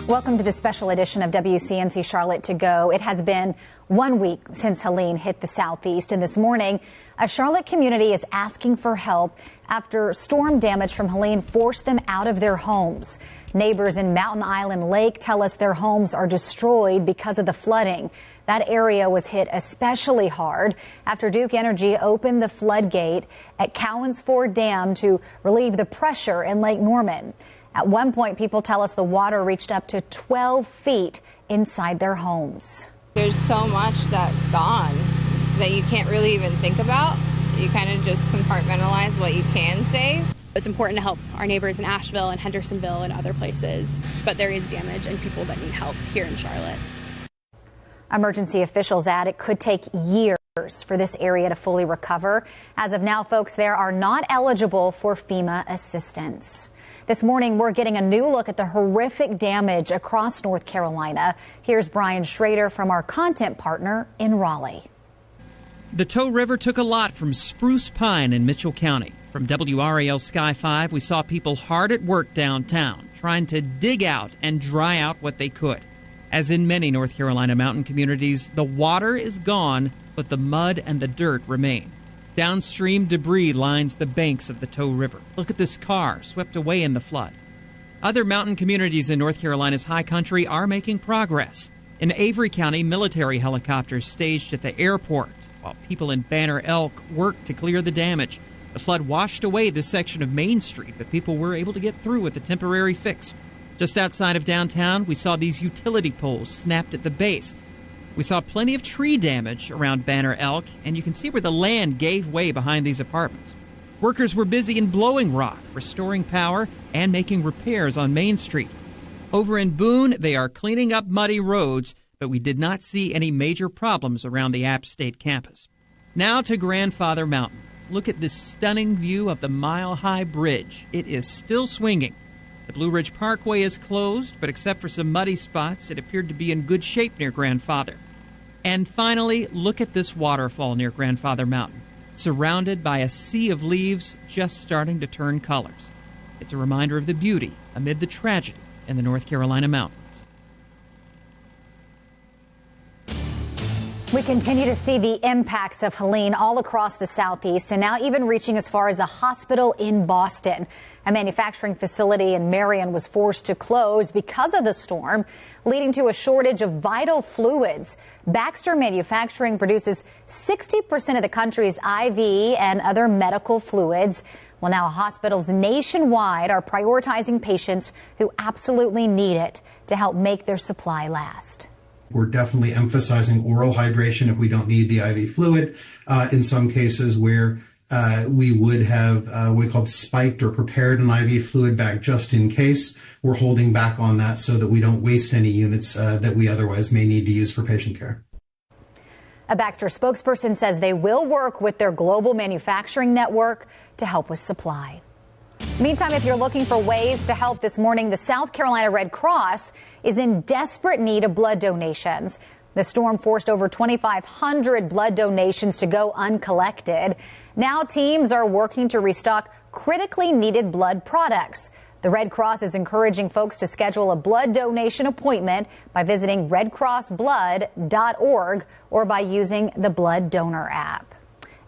Welcome to the special edition of WCNC Charlotte To Go. It has been 1 week since Helene hit the southeast, and this morning, a Charlotte community is asking for help after storm damage from Helene forced them out of their homes. Neighbors in Mountain Island Lake tell us their homes are destroyed because of the flooding. That area was hit especially hard after Duke Energy opened the floodgate at Cowan's Ford Dam to relieve the pressure in Lake Norman. At one point, people tell us the water reached up to 12 feet inside their homes. There's so much that's gone that you can't really even think about. You kind of just compartmentalize what you can save. It's important to help our neighbors in Asheville and Hendersonville and other places, but there is damage and people that need help here in Charlotte. Emergency officials add it could take years for this area to fully recover. As of now, folks there are not eligible for FEMA assistance. This morning, we're getting a new look at the horrific damage across North Carolina. Here's Brian Schrader from our content partner in Raleigh. The Tow River took a lot from Spruce Pine in Mitchell County. From WRAL Sky 5, we saw people hard at work downtown, trying to dig out and dry out what they could. As in many North Carolina mountain communities, the water is gone, but the mud and the dirt remain. Downstream debris lines the banks of the Tow River. Look at this car swept away in the flood. Other mountain communities in North Carolina's high country are making progress. In Avery County, military helicopters staged at the airport, while people in Banner Elk worked to clear the damage. The flood washed away this section of Main Street, but people were able to get through with a temporary fix. Just outside of downtown, we saw these utility poles snapped at the base. We saw plenty of tree damage around Banner Elk, and you can see where the land gave way behind these apartments. Workers were busy in Blowing Rock, restoring power and making repairs on Main Street. Over in Boone, they are cleaning up muddy roads, but we did not see any major problems around the App State campus. Now to Grandfather Mountain. Look at this stunning view of the mile-high bridge. It is still swinging. The Blue Ridge Parkway is closed, but except for some muddy spots, it appeared to be in good shape near Grandfather. And finally, look at this waterfall near Grandfather Mountain, surrounded by a sea of leaves just starting to turn colors. It's a reminder of the beauty amid the tragedy in the North Carolina mountains. We continue to see the impacts of Helene all across the southeast and now even reaching as far as a hospital in Boston. A manufacturing facility in Marion was forced to close because of the storm, leading to a shortage of vital fluids. Baxter Manufacturing produces 60% of the country's IV and other medical fluids. Well, now hospitals nationwide are prioritizing patients who absolutely need it to help make their supply last. We're definitely emphasizing oral hydration if we don't need the IV fluid. In some cases where we would have what we call spiked or prepared an IV fluid bag just in case, we're holding back on that so that we don't waste any units that we otherwise may need to use for patient care. A Baxter spokesperson says they will work with their global manufacturing network to help with supply. Meantime, if you're looking for ways to help this morning, the South Carolina Red Cross is in desperate need of blood donations. The storm forced over 2,500 blood donations to go uncollected. Now teams are working to restock critically needed blood products. The Red Cross is encouraging folks to schedule a blood donation appointment by visiting redcrossblood.org or by using the Blood Donor app.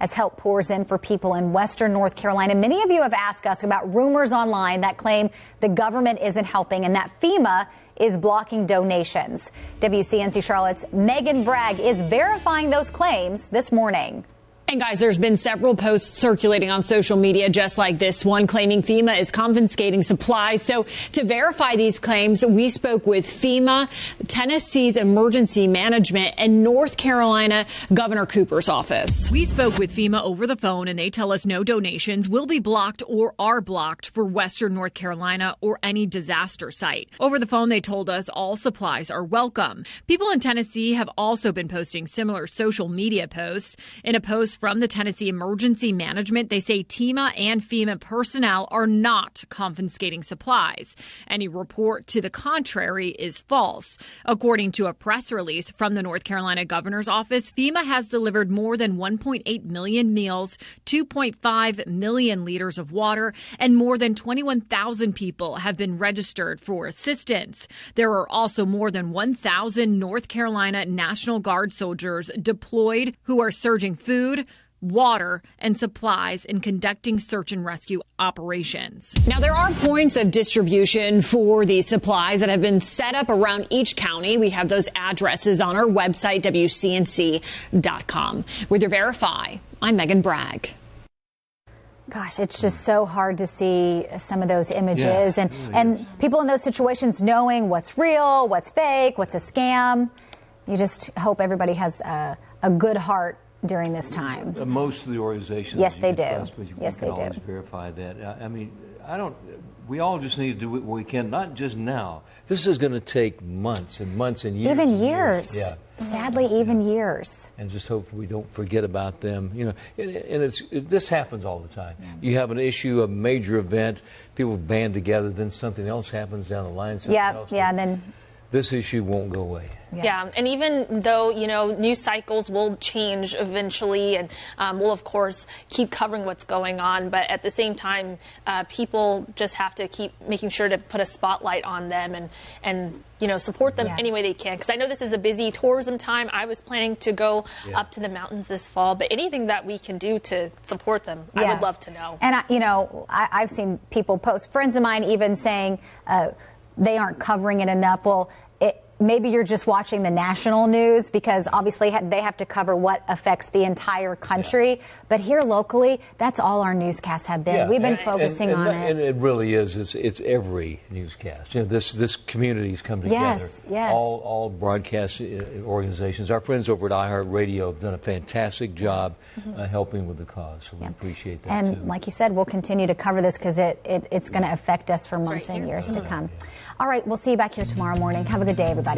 As help pours in for people in western North Carolina, many of you have asked us about rumors online that claim the government isn't helping and that FEMA is blocking donations. WCNC Charlotte's Megan Bragg is verifying those claims this morning. And guys, there's been several posts circulating on social media just like this one claiming FEMA is confiscating supplies. So to verify these claims, we spoke with FEMA, Tennessee's Emergency Management, and North Carolina Governor Cooper's office. We spoke with FEMA over the phone, and they tell us no donations will be blocked or are blocked for Western North Carolina or any disaster site. Over the phone, they told us all supplies are welcome. People in Tennessee have also been posting similar social media posts. In a post from the Tennessee Emergency Management. They say TEMA and FEMA personnel are not confiscating supplies. Any report to the contrary is false. According to a press release from the North Carolina Governor's Office, FEMA has delivered more than 1.8 million meals, 2.5 million liters of water, and more than 21,000 people have been registered for assistance. There are also more than 1,000 North Carolina National Guard soldiers deployed who are surging food, water, and supplies in conducting search and rescue operations. Now, there are points of distribution for these supplies that have been set up around each county. We have those addresses on our website, WCNC.com. With your Verify, I'm Megan Bragg. Gosh, it's just so hard to see some of those images and people in those situations knowing what's real, what's fake, what's a scam. You just hope everybody has a good heart during this time. Most of the organizations, yes, they do. Yes, they do. Always verify that. I mean, we all just need to do what we can, not just now. This is going to take months and months and years. Even years. Yeah. Sadly, even years. And just hope we don't forget about them. You know, and this happens all the time. You have an issue, a major event, people band together, then something else happens down the line. And then this issue won't go away. Yeah, and even though, news cycles will change eventually, and we'll, of course, keep covering what's going on, but at the same time, people just have to keep making sure to put a spotlight on them and support them any way they can. Because I know this is a busy tourism time. I was planning to go up to the mountains this fall, but anything that we can do to support them, I would love to know. And, I've seen people post, friends of mine even saying they aren't covering it enough. Well, maybe you're just watching the national news because obviously they have to cover what affects the entire country. But here locally, that's all our newscasts have been. We've been focusing on it. And it really is. It's every newscast. This community's come together. Yes. All broadcast organizations. Our friends over at iHeartRadio have done a fantastic job helping with the cause. So we appreciate that, and too. like you said, we'll continue to cover this because it's going to affect us for months and years to come. All right, we'll see you back here tomorrow morning. Have a good day, everybody.